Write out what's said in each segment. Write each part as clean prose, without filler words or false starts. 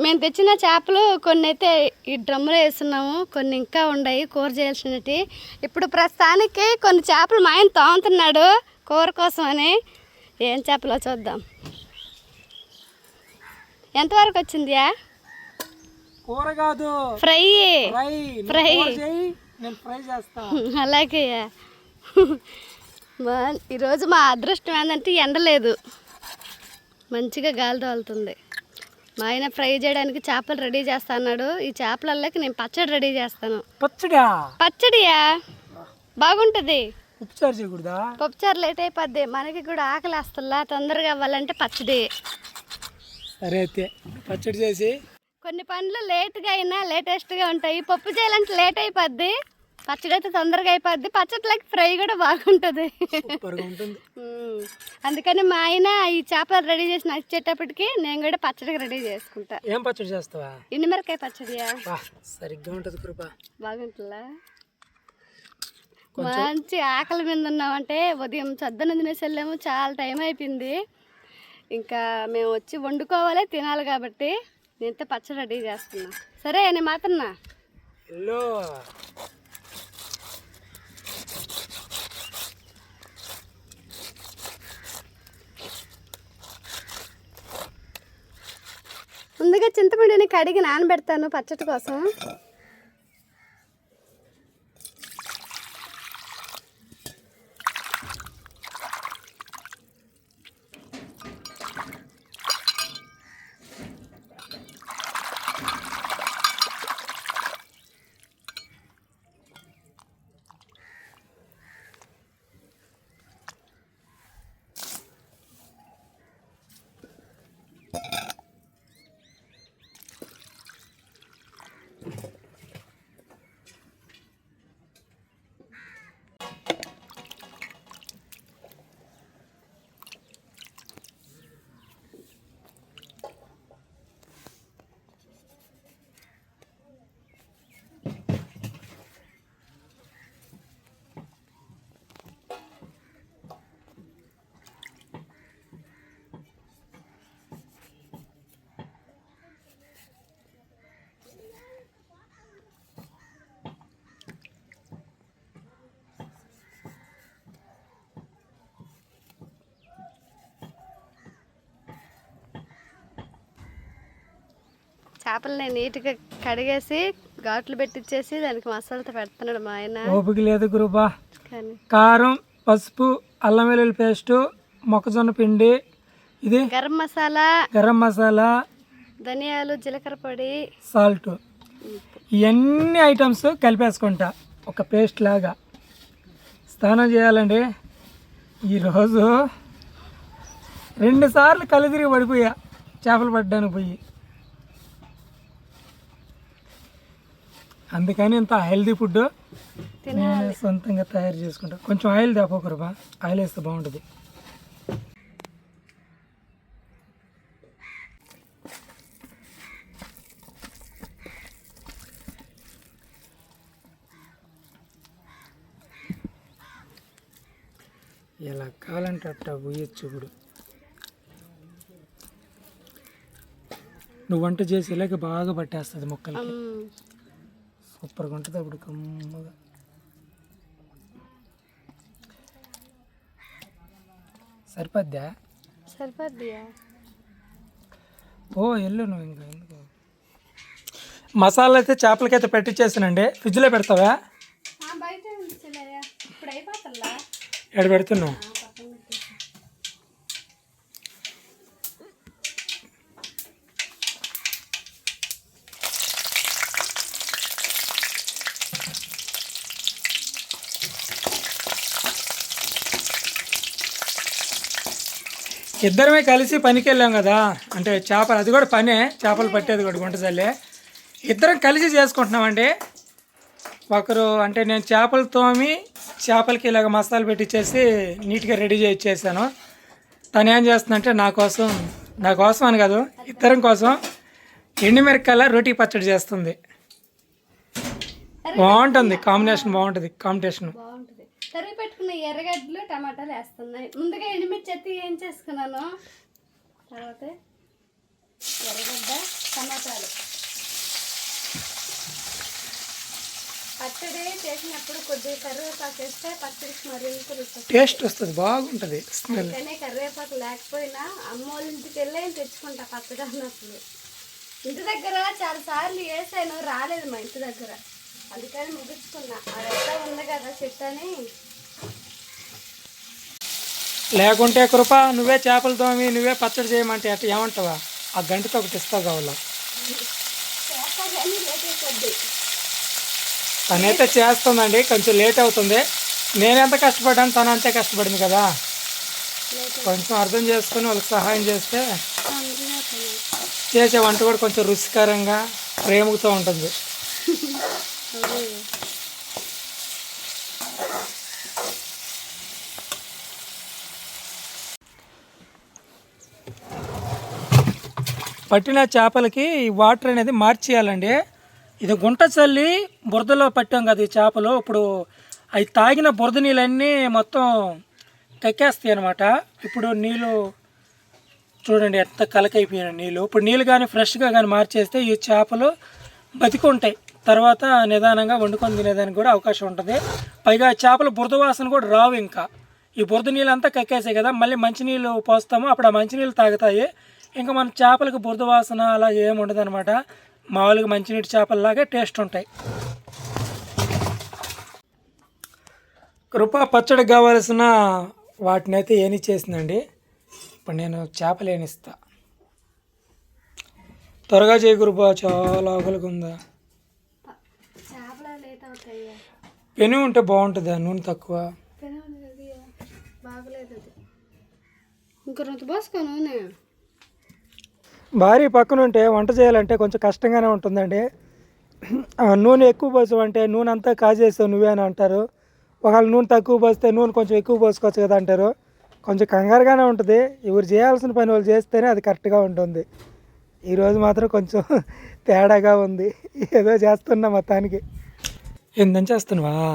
మేము తెచ్చిన చేపలు కొన్ని అయితే ఈ డ్రమ్ములో వేస్తున్నాము, కొన్ని ఇంకా ఉన్నాయి కూర చేయాల్సినవి. ఇప్పుడు ప్రస్తుతానికి కొన్ని చేపలు మా ఆయన తోముతున్నాడు కూర కోసం అని. ఏం చేపలో చూద్దాం. ఎంతవరకు వచ్చిందియా? కూర కాదు, ఫ్రై. ఫ్రై అలాగే. ఈరోజు మా అదృష్టం ఏంటంటే ఎండ లేదు, మంచిగా గాలి తోలుతుంది. మా ఆయన ఫ్రై చేయడానికి చేపలు రెడీ చేస్తా అన్నాడు. ఈ చేపలకి నేను పచ్చడి రెడీ చేస్తాను. పచ్చడియా బాగుంటుంది. పప్పుచారు లేట్ అయిపోద్ది, మనకి కూడా ఆకలి వస్తుందా, తొందరగా అవ్వాలంటే పచ్చడి. సరే అయితే పచ్చడి చేసి. కొన్ని పనులు లేట్గా అయినా లేటెస్ట్గా ఉంటాయి. పప్పు చేయాలంటే లేట్ అయిపోద్ది, పచ్చడి అయితే తొందరగా అయిపోద్ది. పచ్చడిలోకి ఫ్రై కూడా బాగుంటుంది. అందుకని మా ఆయన ఈ చేపలు రెడీ చేసి నాకు ఇచ్చేటప్పటికి నేను కూడా పచ్చడికి రెడీ చేసుకుంటా. ఏం పచ్చడి చేస్తావా? ఎండుమిరకాయ పచ్చడియా? సరిగ్గా ఉంటుంది కృప. బాగుంటుందా? మంచి ఆకలి మీద ఉన్నామంటే ఉదయం చద్దన తినేసి వెళ్ళాము, చాలా టైం అయిపోయింది. ఇంకా మేము వచ్చి వండుకోవాలి, తినాలి కాబట్టి నేనైతే పచ్చడి రెడీ చేస్తున్నా. సరే నేను మాత్రన్నా. ముందుగా చింతపండుని కడిగి నానబెడతాను పచ్చడి కోసం. చేపలని నీట్గా కడిగేసి ఘాట్లు పెట్టించేసి దానికి మసాలాతో పెడుతున్నాడు మా ఆయన. ఓపిక లేదు గురుబా. కారం, పసుపు, అల్లం వెల్లుల్లి పేస్ట్, మొక్కజొన్న పిండి, ఇది గరం మసాలా, ధనియాలు, జీలకర్ర పొడి, సాల్ట్, ఇవన్నీ ఐటమ్స్ కలిపేసుకుంటా ఒక పేస్ట్ లాగా. స్నానం చేయాలండి. ఈరోజు 2 సార్లు కళ్ళు తిరిగి పడిపోయా చేపలు పడ్డానికి పోయి. అందుకని ఇంత హెల్దీ ఫుడ్ నేను సొంతంగా తయారు చేసుకుంటా. కొంచెం ఆయిల్ తేపోకరుబా, ఆయిల్ వేస్తే బాగుంటుంది. ఎలా కావాలంటే అట్టా పోయొచ్చు. ఇప్పుడు నువ్వు వంట చేసి ఇలాగ బాగా పట్టేస్తుంది మొక్కలకి. సూపర్గా ఉంటుంది అప్పుడు కమ్మగా. సరిపోద్దా? ఓ ఎల్లు నువ్వు ఇంకా ఎందుకు. మసాలా అయితే చేపలకైతే పెట్టించేసానండి. ఫ్రిడ్జ్లో పెడతావా? ఎక్కడ పెడుతున్నావు? ఇద్దరమే కలిసి పనికి వెళ్ళాం కదా, అంటే చేపలు, అది కూడా పనే, చేపలు పట్టేది కూడా గుంటజల్లే. ఇద్దరం కలిసి చేసుకుంటున్నామండి. ఒకరు అంటే నేను చేపలు తోమి చేపలకి ఇలాగ మసాలా పెట్టించేసి నీట్గా రెడీ చేయించేసాను. తను ఏం చేస్తుందంటే నా కోసం అని కాదు, ఇద్దరం కోసం ఎండుమిరకాయల రోటీ పచ్చడి చేస్తుంది. బాగుంటుంది కాంబినేషన్, బాగుంటుంది కాంబినేషన్. తరిగి పెట్టుకున్న ఎర్రగడ్డలు, టమాటాలు వేస్తున్నాయి. ముందుగా ఎండుమిర్చి ఎత్తి ఏం చేసుకున్నాను, తర్వాత ఎర్రగడ్డ, టమాటాలు. పచ్చడి చేసినప్పుడు కొద్దిగా కరివేపాకు వేస్తే పచ్చడికి మరి టేస్ట్ వస్తుంది, బాగుంటుంది స్మెల్. కానీ కరివేపాకు లేకపోయినా అమ్మోళ్ళ ఇంటికి వెళ్ళి తెచ్చుకుంటా పచ్చడి అన్నప్పుడు. ఇంటి దగ్గర చాలా సార్లు వేసాను, రాలేదు మా ఇంటి దగ్గర, అందుకని ముగించుకున్నా. అదంతా ఉంది కదా చెట్టు అని. లేకుంటే కృప నువ్వే చేపలు తోమి నువ్వే పచ్చడి చేయమంటే అట్లా ఏమంటావా? ఆ గంటతో ఒకటి ఇస్తావు కావాలా? చేస్తా కానీ లేట్ అయిపోద్ది. తనైతే చేస్తుందండి, కొంచెం లేట్ అవుతుంది. నేనెంత కష్టపడ్డాను తను అంతే కష్టపడింది కదా, కొంచెం అర్థం చేసుకుని వాళ్ళకి సహాయం చేస్తే చేసే వంట కూడా కొంచెం రుచికరంగా ప్రేమతో ఉంటుంది. పట్టిన చేపలకి ఈ వాటర్ అనేది మార్చేయాలండి. ఇది గుంట చల్లి బురదలో పట్టాం కదా ఈ చేపలు, ఇప్పుడు అవి తాగిన బురద నీళ్ళన్నీ మొత్తం కక్కేస్తాయి అనమాట. ఇప్పుడు నీళ్ళు చూడండి ఎంత కలకైపోయిన నీళ్ళు. ఇప్పుడు నీళ్ళు కానీ ఫ్రెష్గా కానీ మార్చేస్తే ఈ చేపలు బతికుంటాయి, తర్వాత నిదానంగా వండుకొని తినేదానికి కూడా అవకాశం ఉంటుంది. పైగా చేపలు బురద వాసన కూడా రావు. ఇంకా ఈ బురద నీళ్ళు అంతా కక్కేసాయి కదా, మళ్ళీ మంచినీళ్ళు పోస్తాము, అప్పుడు ఆ మంచినీళ్ళు తాగుతాయి. ఇంకా మన చేపలకు బురద వాసన అలా ఏమి ఉండదు అనమాట. మామూలుగా మంచినీటి చేపల్లాగే టేస్ట్ ఉంటాయి. కృప పచ్చడికి కావాల్సిన వాటిని అయితే ఏని చేసిందండి. ఇప్పుడు నేను చేపలు ఏనిస్తా. త్వరగా చేయి కృప, చాలా ఆకలిగా ఉందా. పెను ఉంటే బాగుంటుంది, నూనె తక్కువ. భారీ పక్కన ఉంటే వంట చేయాలంటే కొంచెం కష్టంగానే ఉంటుందండి. నూనె ఎక్కువ పోసావంటే నూనె అంతా కాజేస్తావు నువ్వే అని అంటారు. ఒకవేళ నూనె తక్కువ పోస్తే నూనె కొంచెం ఎక్కువ పోసుకోవచ్చు కదా అంటారు. కొంచెం కంగారుగానే ఉంటుంది. ఎవరు చేయాల్సిన పని వాళ్ళు చేస్తేనే అది కరెక్ట్గా ఉంటుంది. ఈరోజు మాత్రం కొంచెం తేడాగా ఉంది, ఏదో చేస్తున్నా మొత్తానికి. ఏందని చేస్తున్నావా?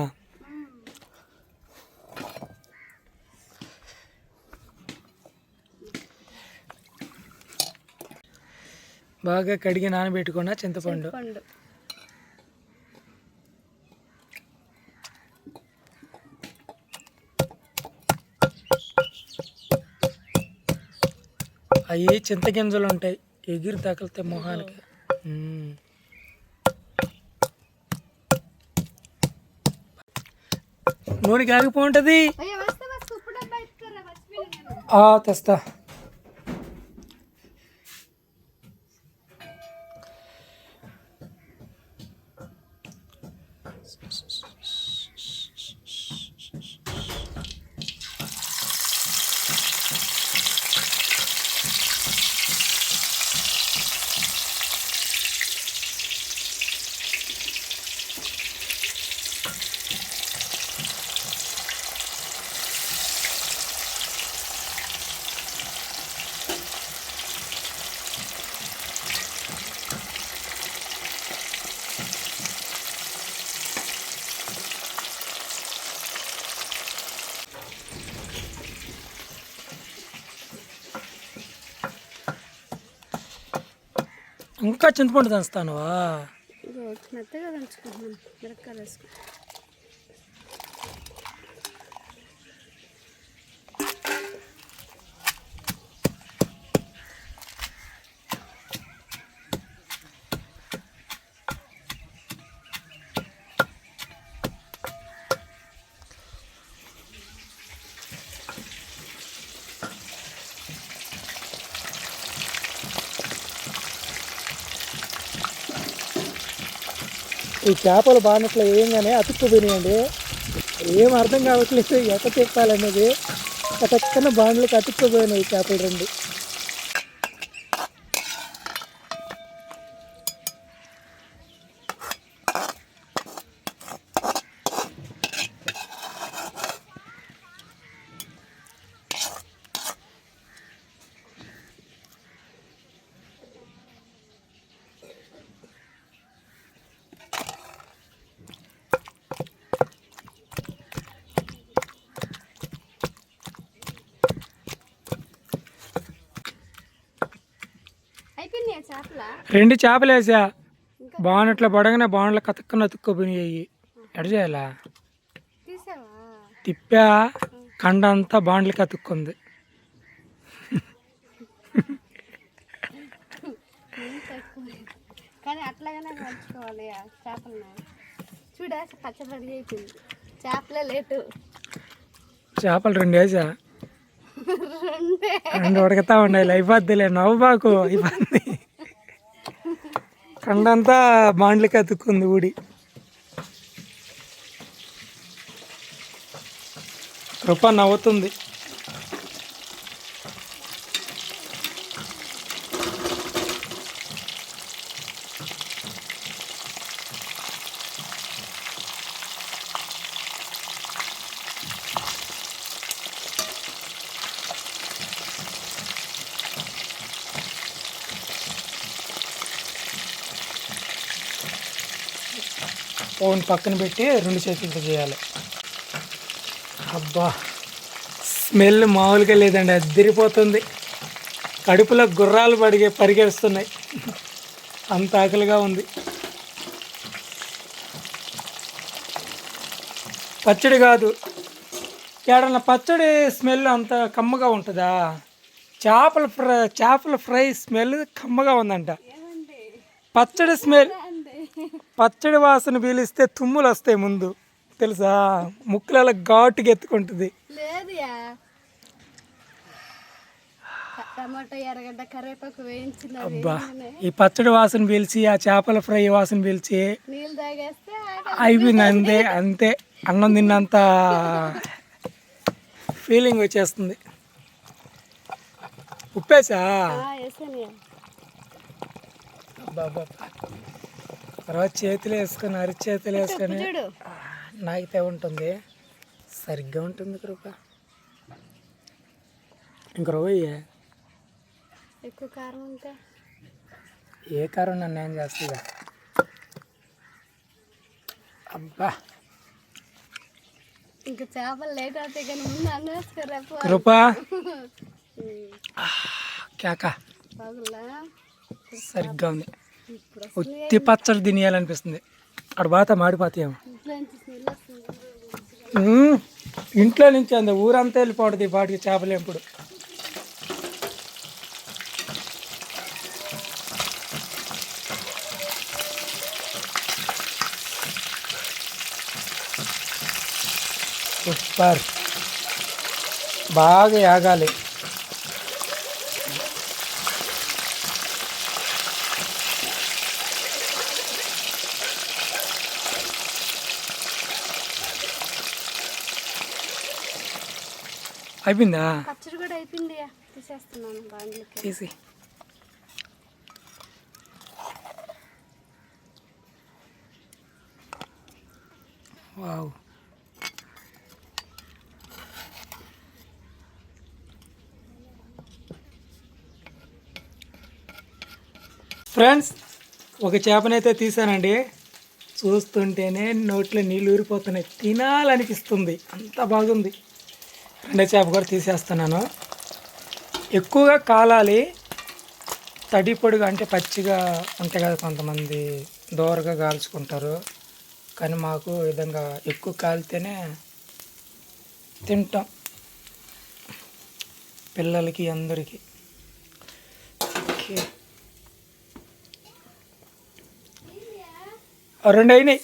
బాగా కడిగి నానబెట్టుకున్న చింతపండు. అవి చింతగింజలు ఉంటాయి, ఎగిరి తగిలితే మొహానికి. నూనె కాగిపోంటుంది. తెస్తా. ఇంకా చింతపండు దంచుతానువా? మెత్తగా దంచుకుంటున్నాను, మిరపకాయలు వేసుకుని. ఈ చేపలు బానట్లో వేయంగానే అతుక్కుపోయినాయండి. ఏం అర్థం కావట్లేదు ఎట్ట తిప్పాలనేది. పక్కన బాండ్లకి అతుక్కుపోయినాయి ఈ చేపలు రెండు. 2 చేపలు వేసా. బాగున్నట్లు పడగానే బాగుండలే కతక్కున అతుక్కోపోయినాయి. ఎడ చేయాలా? తిప్పా, కండ అంతా బాండ్లకి అతుక్కుంది. కానీ అట్లాగనే పంచుకోవాలి చేపలను. చూడ పచ్చడి రెడీ అయిపోయింది. చేపలే లేటు. చేపలు 2 వేసా. 2 ఉడకతా ఉండాలి. అయిపోద్దిలే, నవ్వు బాకు. అయిపోద్ది. కండంతా బాండ్లకి అతుక్కుంది ఊడి. కృప నవ్వుతుంది. ఫోన్ పక్కన పెట్టి 2 చేతులతో చేయాలి. అబ్బా, స్మెల్ మామూలుగా లేదండి, అద్దరిపోతుంది. కడుపులో గుర్రాలు పరిగెడుస్తున్నాయి, అంత ఆకలిగా ఉంది. పచ్చడి కాదు, ఏడన్నా పచ్చడి స్మెల్ అంత కమ్మగా ఉంటుందా? చేపల ఫ్రై స్మెల్ కమ్మగా ఉందంట. పచ్చడి స్మెల్, పచ్చడి వాసన పీలిస్తే తుమ్ములు వస్తాయి ముందు, తెలుసా? ముక్కులలో ఘాటుగా ఎత్తుకుంటుంది. అబ్బా, ఈ పచ్చడి వాసన పీల్చి ఆ చేపల ఫ్రై వాసన పీల్చి అయిపోయింది. అంతే అంతే, అన్నం తిన్నంత ఫీలింగ్ వచ్చేస్తుంది. ఉప్పేసా? అబ్బా, తర్వాత చేతులు వేసుకొని అరిచేతులు వేసుకొని నాకితే ఉంటుంది. సరిగ్గా ఉంటుంది కృప. ఇంక రోయ్యే ఎక్కువ కారం ఉంటే ఏ కారం నన్ను ఏం చేస్తుందా? అబ్బా, ఇంకా చేపలు లేట్ అవుతాయి కానీ ముందు అన్నేసుకోరా కృప. కేకా సరిగ్గా ఉంది. ఉత్తి పచ్చడి తినేయాలనిపిస్తుంది. అక్కడ బాగా మాడిపోతాయేమో. ఇంట్లో నుంచి అంత ఊరంతా వెళ్ళిపోతుంది వాటికి చేపలు. ఎప్పుడు సూపర్, బాగా యాగాలి. అయిపోయిందా? పచ్చడి కూడా అయిపోయింది. తీసేస్తున్నాను బాండ్లకి. తీసి వావ్, ఫ్రెండ్స్, ఒక చేపనైతే తీసానండి. చూస్తుంటేనే నోట్లో నీళ్ళు ఊరిపోతున్నాయి, తినాలనిపిస్తుంది, అంత బాగుంది. 2వ చేప కూడా తీసేస్తున్నాను. ఎక్కువగా కాలాలి, తడి పొడిగా అంటే పచ్చిగా ఉంటాయి కదా, కొంతమంది దోరగా కాల్చుకుంటారు. కానీ మాకు ఈ విధంగా ఎక్కువ కాలితేనే తింటాం, పిల్లలకి అందరికీ. ఓకే, 2 అయినాయి.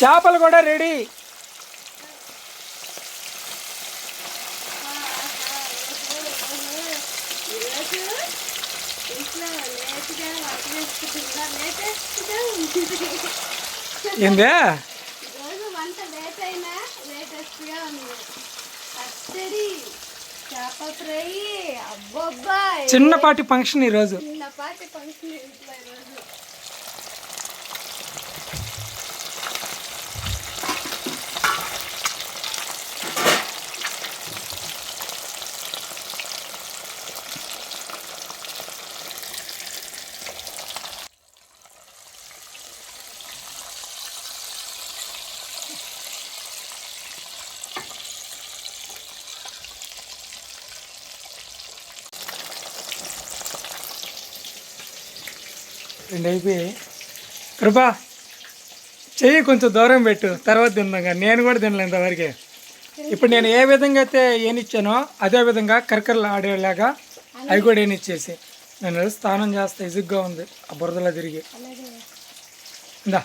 చేపలు కూడా రెడీ. ఏందే వంట లేట్ అయినా లేటెస్ట్గా ఉంది. పచ్చడి, చేప ఫ్రై, అబ్బబ్బా, చిన్నపాటి ఫంక్షన్ ఈరోజు. చిన్నపాటి ఫంక్షన్ ఇంట్లో ఈరోజు. 2 అయిపోయాయి. కృపా చెయ్యి కొంచెం దూరం పెట్టు, తర్వాత తిందాం. కానీ నేను కూడా తినలేను ఇంతవరకే. ఇప్పుడు నేను ఏ విధంగా అయితే ఏనిచ్చానో అదే విధంగా కరకరలు ఆడేలాగా అవి కూడా ఏనిచ్చేసి నేను స్నానం చేస్తే ఇసుగ్గా ఉంది ఆ బురదలో తిరిగి. ఇందా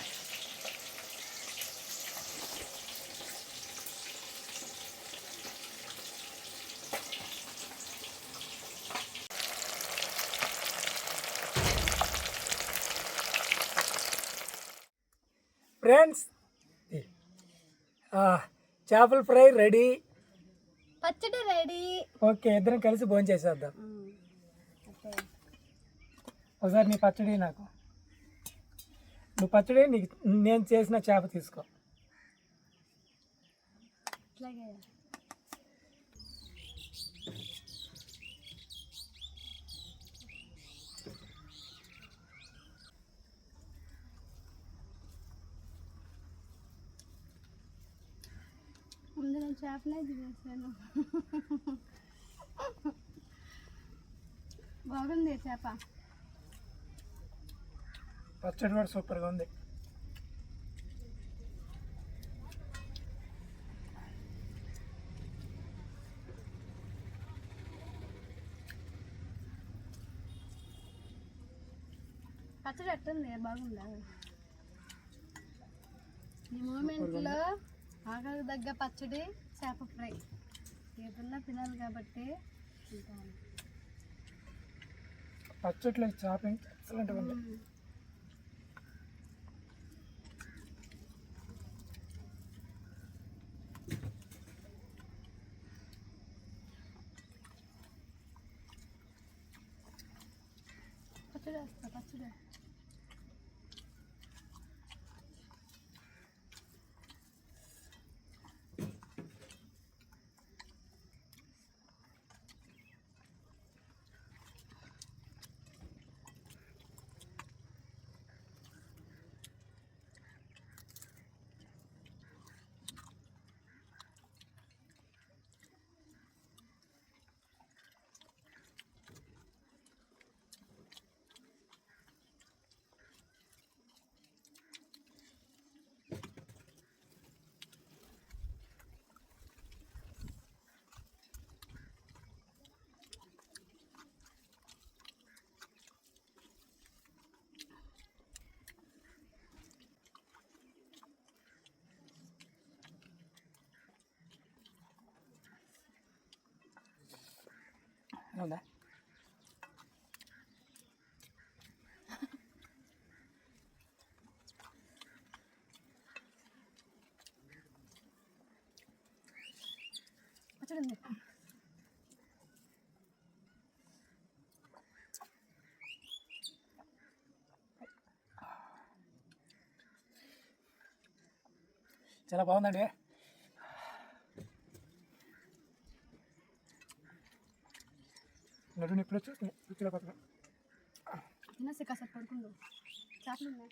ఫ్రెండ్స్, చేపల ఫ్రై రెడీ, పచ్చడి రెడీ. ఓకే, ఇద్దరం కలిసి భోజనం చేసేద్దాం. ఒకసారి నీ పచ్చడి నాకు, నువ్వు పచ్చడి నీకు నేను చేసిన చేప తీసుకో. అట్లాగే ముందు నేను చేపనే తినేసాను. బాగుంది చేప. పచ్చడి కూడా సూపర్గా ఉంది. పచ్చడి ఎట్టుంది, బాగుందా? ఈ మూమెంట్లో ఆకలి దగ్గ పచ్చడి, చేప ఫ్రై ఏదన్నా తినాలి కాబట్టి తింటాను. పచ్చట్లో చేప ఎక్సలెంట్గా ఉంది. పచ్చడి వేస్తా, పచ్చడి అవునా? పచ్చడి ఉంది. చాలా బాగుందండి. నడు ఇప్పుడు చూస్తున్నాయి రుచిలో పక్కన తినేసి కాసేపు పడుకుందాం. చేపలు ఉన్నాయి.